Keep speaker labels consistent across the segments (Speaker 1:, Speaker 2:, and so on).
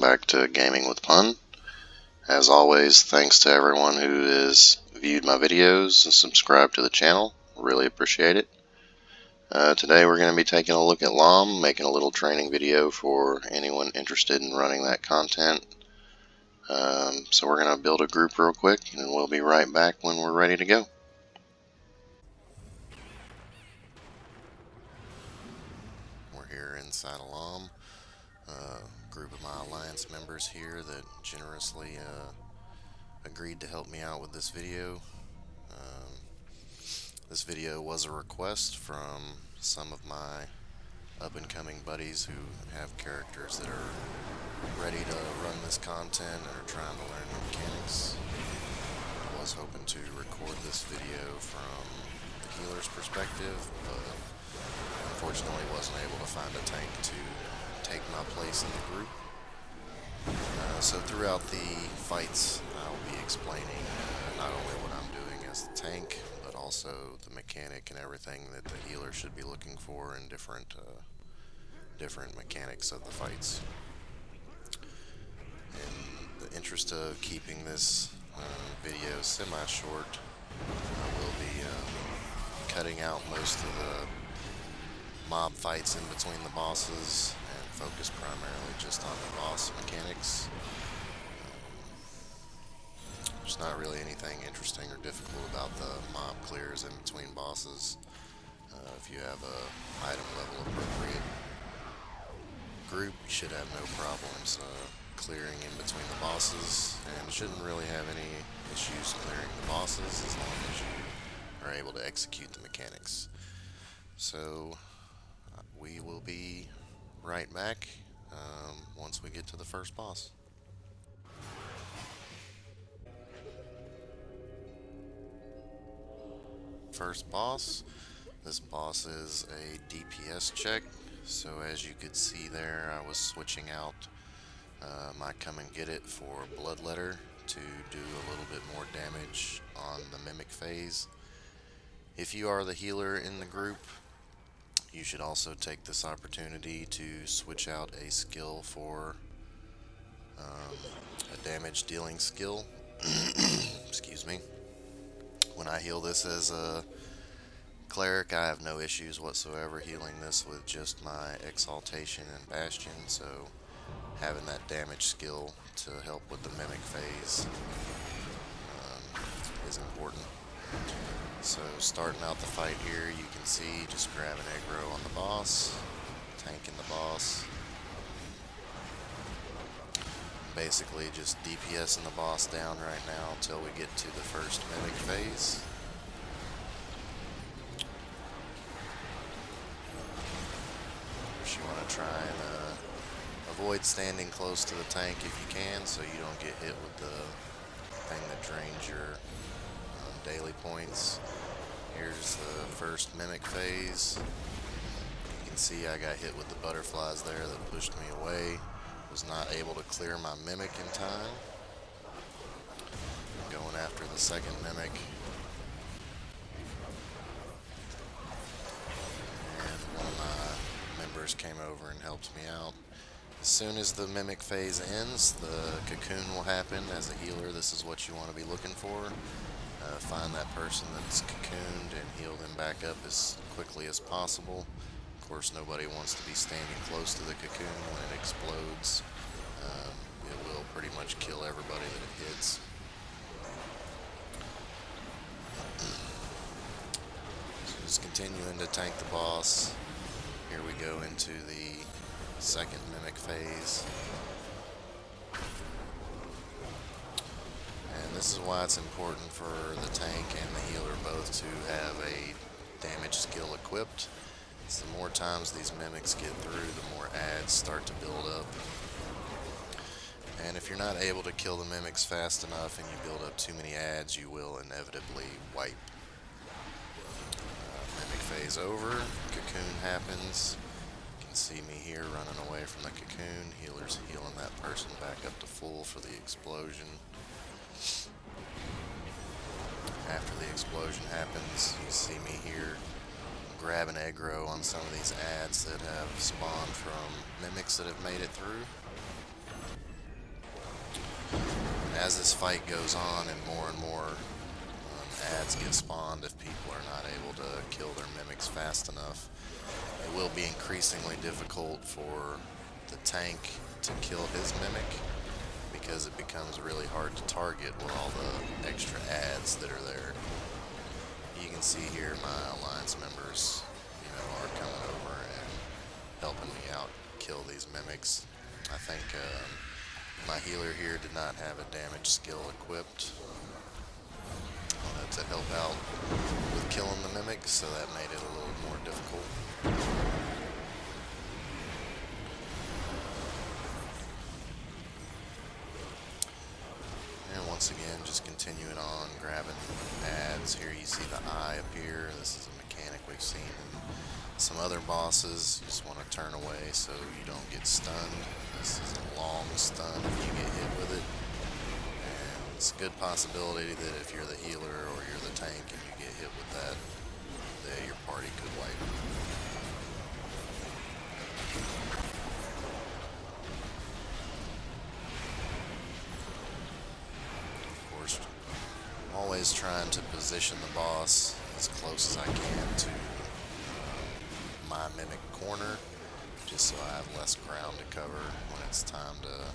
Speaker 1: welcome back to Gaming with Pun. As always, thanks to everyone who has viewed my videos and subscribed to the channel. Really appreciate it. Today we're going to be taking a look at LoMM, making a little training video for anyone interested in running that content. So we're going to build a group real quick and we'll be right back when we're ready to go. We're here inside of LoMM. Group of my alliance members here that generously agreed to help me out with this video. This video was a request from some of my up-and-coming buddies who have characters that are ready to run this content and are trying to learn the mechanics. I was hoping to record this video from the healer's perspective, but unfortunately wasn't able to find a tank to take my place in the group. So throughout the fights I'll be explaining not only what I'm doing as the tank, but also the mechanic and everything that the healer should be looking for in different mechanics of the fights. In the interest of keeping this video semi-short, I will be cutting out most of the mob fights in between the bosses and focus primarily just on the boss mechanics. There's not really anything interesting or difficult about the mob clears in between bosses. If you have a item level appropriate group, you should have no problems clearing in between the bosses, and shouldn't really have any issues clearing the bosses as long as you are able to execute the mechanics. So we will be right back once we get to the first boss. First boss. This boss is a DPS check, so as you could see there, I was switching out my come and get it for Bloodletter to do a little bit more damage on the mimic phase. If you are the healer in the group, you should also take this opportunity to switch out a skill for a damage dealing skill. Excuse me. When I heal this as a cleric, I have no issues whatsoever healing this with just my exaltation and bastion, so having that damage skill to help with the mimic phase is important. So starting out the fight here, you can see just grab an aggro on the boss, tanking the boss, basically just DPSing the boss down right now until we get to the first mimic phase. First you want to try and avoid standing close to the tank if you can, so you don't get hit with the thing that drains your daily points. Here's the first mimic phase. You can see I got hit with the butterflies there that pushed me away. Was not able to clear my mimic in time. I'm going after the second mimic. And one of my members came over and helped me out. As soon as the mimic phase ends, the cocoon will happen. As a healer, this is what you want to be looking for. Find that person that's cocooned and heal them back up as quickly as possible. Of course, nobody wants to be standing close to the cocoon when it explodes. It will pretty much kill everybody that it hits. So just continuing to tank the boss. Here we go into the second mimic phase. And this is why it's important for the tank and the healer both to have a damage skill equipped. So the more times these mimics get through, the more adds start to build up. And if you're not able to kill the mimics fast enough and you build up too many adds, you will inevitably wipe. Mimic phase over, cocoon happens. You can see me here running away from the cocoon. Healer's healing that person back up to full for the explosion. After the explosion happens, you see me here grab an aggro on some of these adds that have spawned from mimics that have made it through. as this fight goes on and more ads get spawned, if people are not able to kill their mimics fast enough, it will be increasingly difficult for the tank to kill his mimic, because it becomes really hard to target with all the extra ads that are there. You can see here my alliance members, are coming over and helping me out kill these mimics. I think my healer here did not have a damage skill equipped to help out with killing the mimics, so that made it a little more difficult. And once again, just continuing on, grabbing ads. Here you see the eye appear. This is a mechanic we've seen in some other bosses. You just want to turn away so you don't get stunned. This is a long stun if you get hit with it. And it's a good possibility that if you're the healer or you're the tank and you get hit with that, your party could wipe. Always trying to position the boss as close as I can to my mimic corner, just so I have less ground to cover when it's time to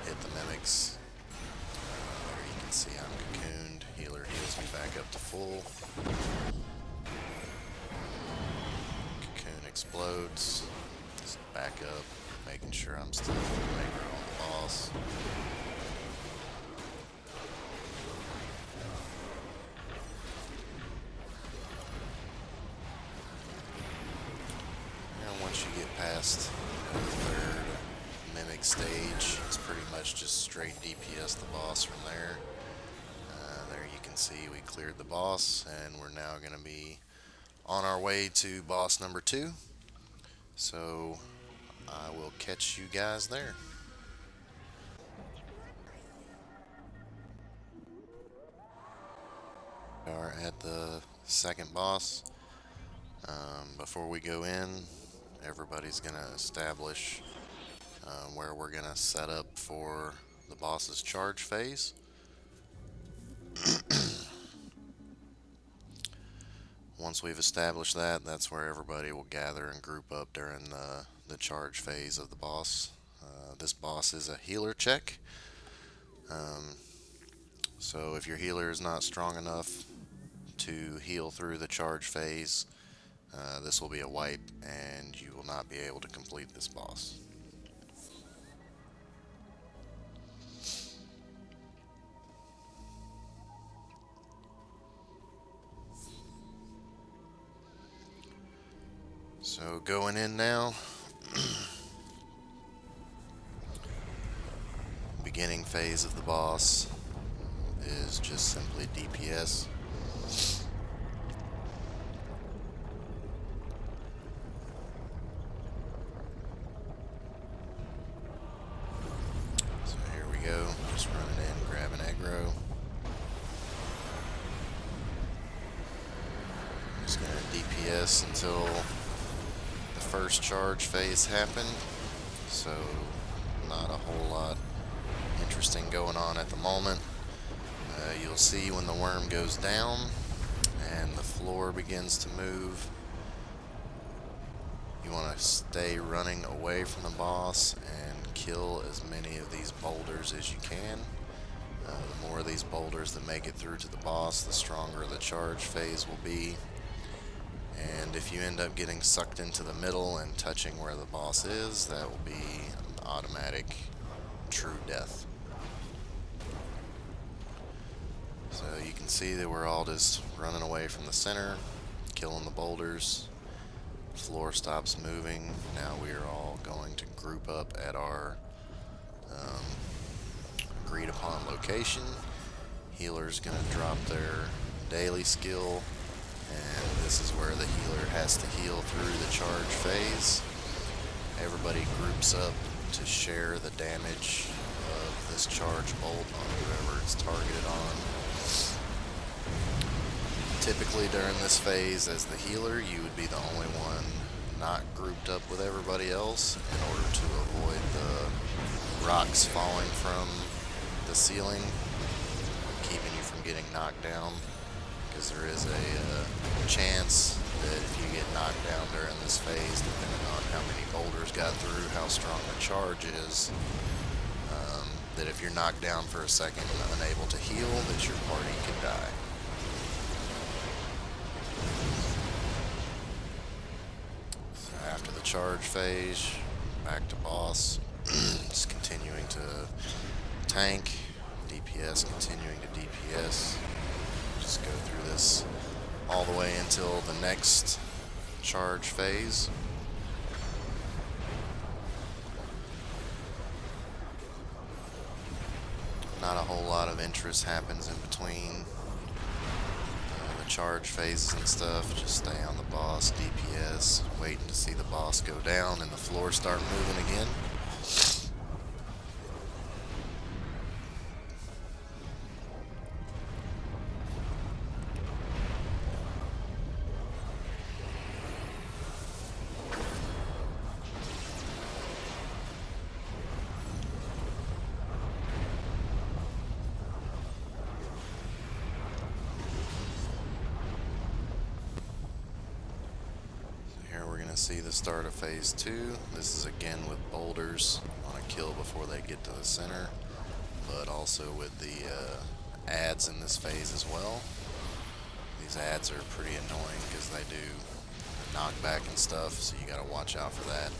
Speaker 1: hit the mimics. There you can see I'm cocooned. Healer heals me back up to full. Cocoon explodes. Just back up, making sure I'm still aggro on the boss. Once you get past the third mimic stage, it's pretty much just straight DPS the boss from there. There you can see we cleared the boss, and we're now going to be on our way to boss number 2. So I will catch you guys there. We are at the second boss. Before we go in, everybody's going to establish where we're going to set up for the boss's charge phase. Once we've established that, that's where everybody will gather and group up during the charge phase of the boss. This boss is a healer check. So if your healer is not strong enough to heal through the charge phase, this will be a wipe, and you will not be able to complete this boss. So going in now, beginning phase of the boss is just simply DPS. Just running in, grabbing aggro. Just gonna DPS until the first charge phase happened. So not a whole lot interesting going on at the moment. You'll see when the worm goes down and the floor begins to move, you want to stay running away from the boss and kill as many of these boulders as you can. The more of these boulders that make it through to the boss, the stronger the charge phase will be. And if you end up getting sucked into the middle and touching where the boss is, that will be an automatic true death. So you can see that we're all just running away from the center, killing the boulders. Floor stops moving. Now we are all going to group up at our agreed upon location. Healer's going to drop their daily skill, and this is where the healer has to heal through the charge phase. Everybody groups up to share the damage of this charge bolt on whoever it's targeted on. Typically during this phase, as the healer, you would be the only one not grouped up with everybody else in order to avoid the rocks falling from the ceiling, keeping you from getting knocked down, because there is a chance that if you get knocked down during this phase, depending on how many boulders got through, how strong the charge is, that if you're knocked down for a second and unable to heal, that your party could die. So after the charge phase, back to boss, just continuing to tank, DPS continuing to DPS. Just go through this all the way until the next charge phase. Not a whole lot of interest happens in between the charge phases and stuff. Just stay on the boss, DPS, waiting to see the boss go down and the floor start moving again. See the start of phase 2. This is again with boulders on a kill before they get to the center, but also with the ads in this phase as well. These ads are pretty annoying because they do knockback and stuff, so you gotta watch out for that.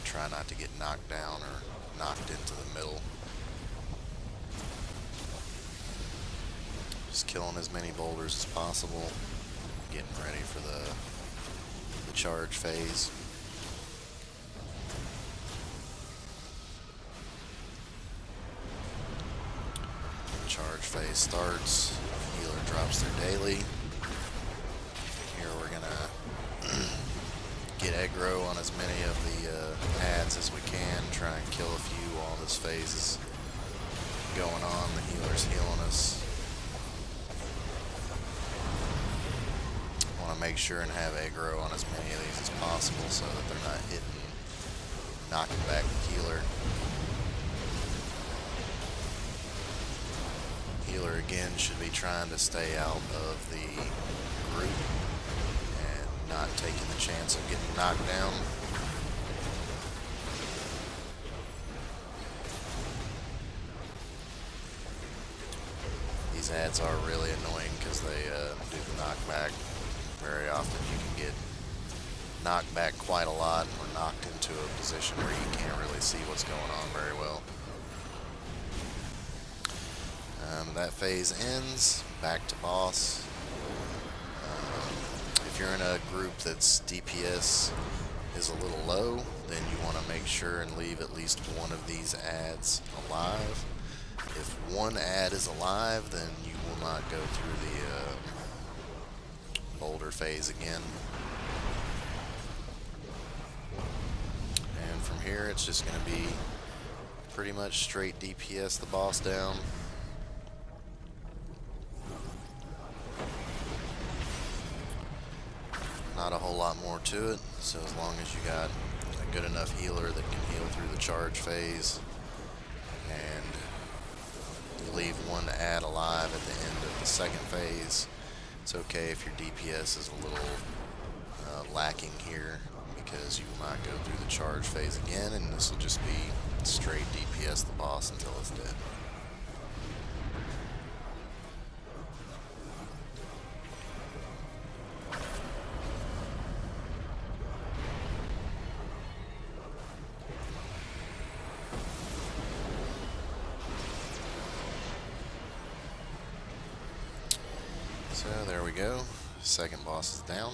Speaker 1: Try not to get knocked down or knocked into the middle. Just killing as many boulders as possible, getting ready for the charge phase. The charge phase starts, healer drops their daily. Here we're gonna get aggro on as many of the ads as we can, try and kill a few while this phase is going on. The healer's healing us. Make sure and have aggro on as many of these as possible so that they're not hitting, knocking back the healer. Healer again should be trying to stay out of the group and not taking the chance of getting knocked down. These ads are really annoying because they do the knockback. Very often you can get knocked back quite a lot or knocked into a position where you can't really see what's going on very well. That phase ends, back to boss. If you're in a group that's DPS is a little low, then you want to make sure and leave at least one of these ads alive. If one ad is alive, then you will not go through the boulder phase again. And from here it's just going to be pretty much straight DPS the boss down. Not a whole lot more to it, so as long as you got a good enough healer that can heal through the charge phase and leave one ad alive at the end of the second phase, it's okay if your DPS is a little lacking here, because you will not go through the charge phase again, and this will just be straight DPS the boss until it's dead. So there we go, second boss is down,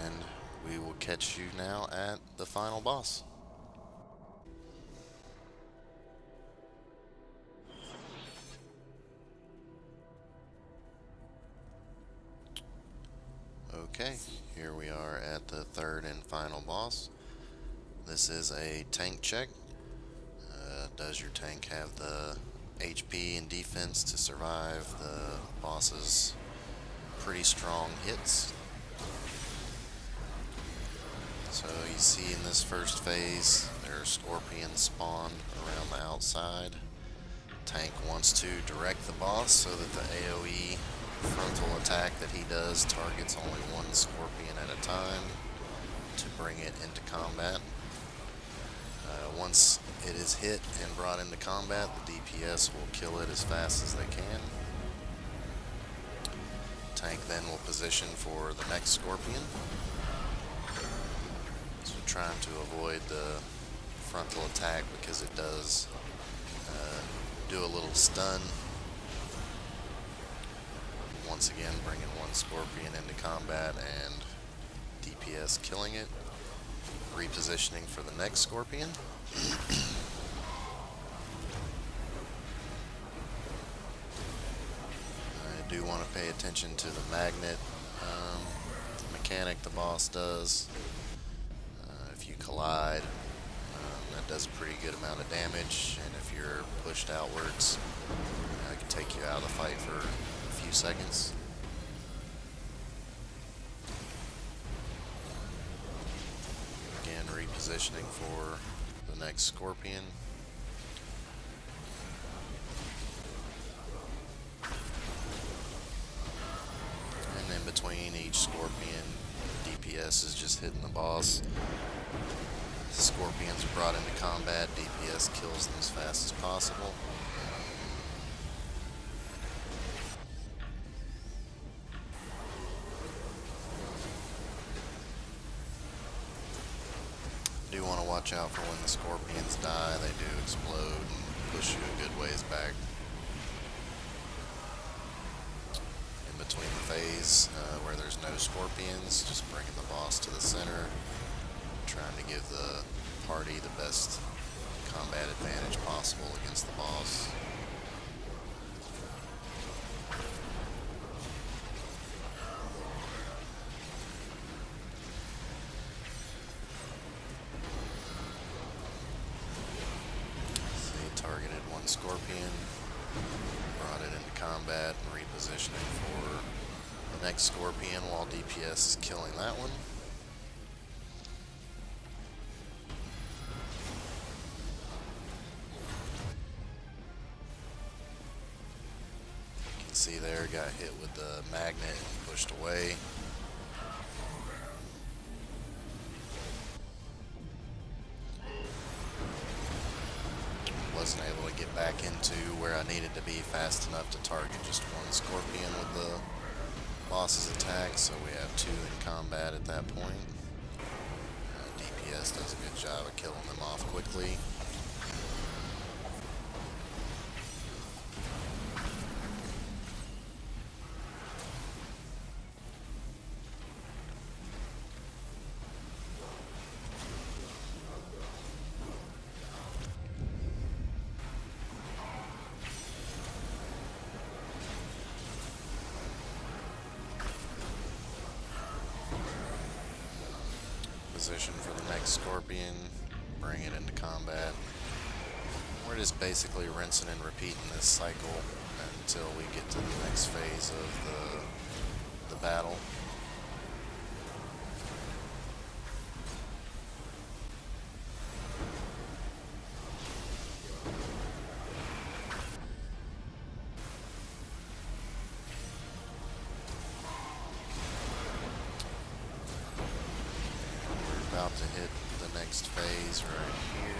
Speaker 1: and we will catch you now at the final boss. Okay, here we are at the third and final boss. This is a tank check. Does your tank have the HP and defense to survive the boss's pretty strong hits? So you see in this first phase, there are scorpions spawned around the outside. Tank wants to direct the boss so that the AoE frontal attack that he does targets only one scorpion at a time to bring it into combat. Once it is hit and brought into combat, the DPS will kill it as fast as they can. Tank then will position for the next scorpion. So trying to avoid the frontal attack because it does do a little stun. Once again, bringing one scorpion into combat and DPS killing it. Repositioning for the next scorpion. I do want to pay attention to the magnet mechanic the boss does. If you collide, that does a pretty good amount of damage, and if you're pushed outwards, it can take you out of the fight for a few seconds. Again, repositioning for the next scorpion. And in between each scorpion, DPS is just hitting the boss. Scorpions are brought into combat, DPS kills them as fast as possible. Do want to watch out for when the scorpions die. They do explode and push you a good ways back. In between the phase where there's no scorpions, just bringing the boss to the center, trying to give the party the best combat advantage possible against the boss. Targeted one scorpion, brought it into combat, and repositioning for the next scorpion while DPS is killing that one. You can see there, got hit with the magnet and pushed away. Wasn't able to get back into where I needed to be fast enough to target just one scorpion with the boss's attack, so we have two in combat at that point. DPS does a good job of killing them off quickly. Position for the next scorpion, bring it into combat. We're just basically rinsing and repeating this cycle until we get to the next phase of the battle. About to hit the next phase right here.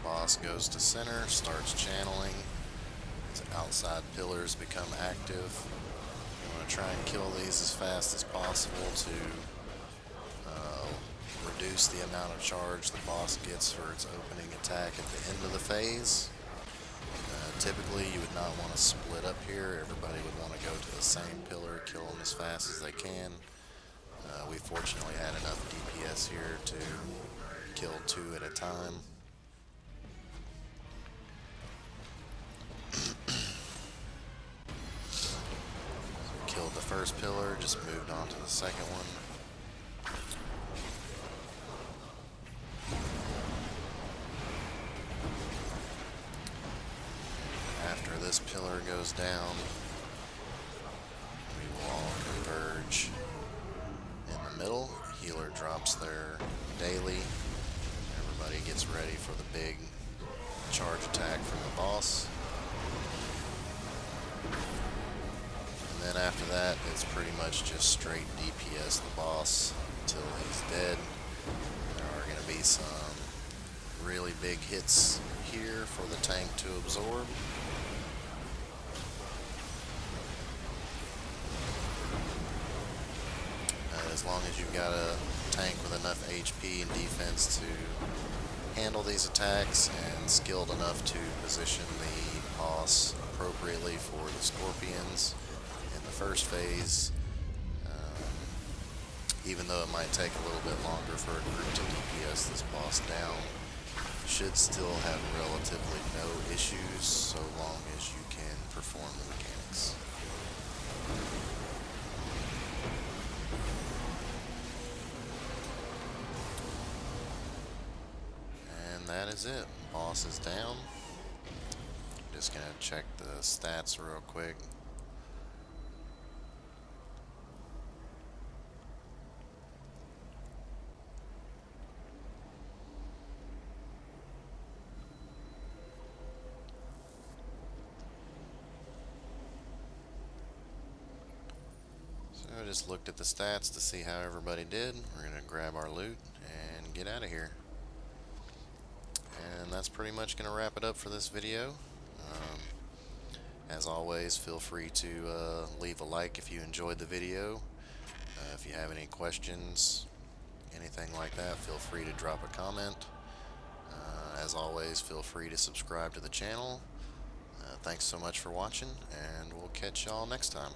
Speaker 1: Boss goes to center, starts channeling. His outside pillars become active. You want to try and kill these as fast as possible to reduce the amount of charge the boss gets for its opening attack at the end of the phase. Typically you would not want to split up here. Everybody would want to go to the same pillar, kill them as fast as they can. We fortunately had enough DPS here to kill two at a time. Killed the first first pillar, just moved on to the second one. After this pillar goes down, we will all converge in the middle. Healer drops their daily. Everybody gets ready for the big charge attack from the boss. And then after that, it's pretty much just straight DPS the boss until he's dead. There are going to be some really big hits here for the tank to absorb. As long as you've got a tank with enough HP and defense to handle these attacks and skilled enough to position the boss appropriately for the scorpions in the first phase, even though it might take a little bit longer for a group to DPS this boss down, should still have relatively no issues so long as you can perform the mechanics. That is it. Boss is down. Just gonna check the stats real quick. So I just looked at the stats to see how everybody did. We're gonna grab our loot and get out of here. And that's pretty much going to wrap it up for this video. As always, feel free to leave a like if you enjoyed the video. If you have any questions, anything like that, feel free to drop a comment. As always, feel free to subscribe to the channel. Thanks so much for watching, and we'll catch y'all next time.